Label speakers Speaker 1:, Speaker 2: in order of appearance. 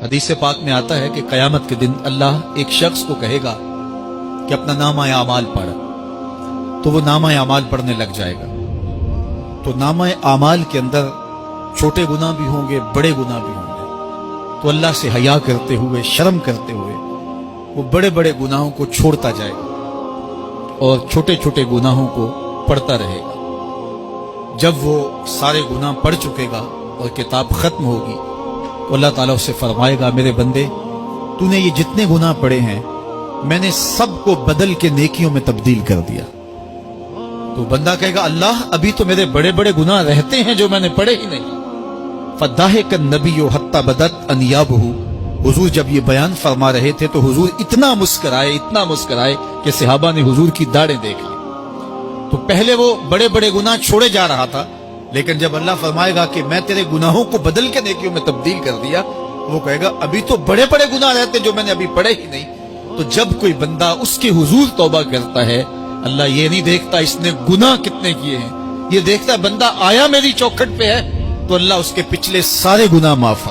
Speaker 1: हदीस पाक में आता है कि क़यामत के दिन अल्लाह एक शख्स को कहेगा कि अपना नामा आमाल पढ़, तो वो नामा आमाल पढ़ने लग जाएगा। तो नामा आमाल के अंदर छोटे गुनाह भी होंगे, बड़े गुनाह भी होंगे। तो अल्लाह से हया करते हुए, शर्म करते हुए वो बड़े बड़े गुनाहों को छोड़ता जाएगा और छोटे छोटे गुनाहों को पढ़ता रहेगा। जब वो सारे गुनाह पढ़ चुकेगा और किताब खत्म होगी तो अल्लाह ताला उससे फरमाएगा, मेरे बंदे, तूने ये जितने गुनाह पढ़े हैं मैंने सबको बदल के नेकियों में तब्दील कर दिया। तो बंदा कहेगा, अल्लाह अभी तो मेरे बड़े बड़े गुनाह रहते हैं जो मैंने पढ़े ही नहीं। फदाहिक नबी हत्ता बदत अनियाबहू, हुजूर जब ये बयान फरमा रहे थे तो हुजूर इतना मुस्कराए कि सहाबा ने हुजूर की दाढ़ें देख ली। तो पहले वो बड़े बड़े गुनाह छोड़े जा रहा था, लेकिन जब अल्लाह फरमाएगा कि मैं तेरे गुनाहों को बदल के नेकियों में तब्दील कर दिया, वो कहेगा अभी तो बड़े बड़े गुनाह रहते जो मैंने अभी पढ़े ही नहीं। तो जब कोई बंदा उसके हुजूर तौबा करता है, अल्लाह ये नहीं देखता इसने गुनाह कितने किए हैं, ये देखता है बंदा आया मेरी चौखट पे है, तो अल्लाह उसके पिछले सारे गुनाह माफ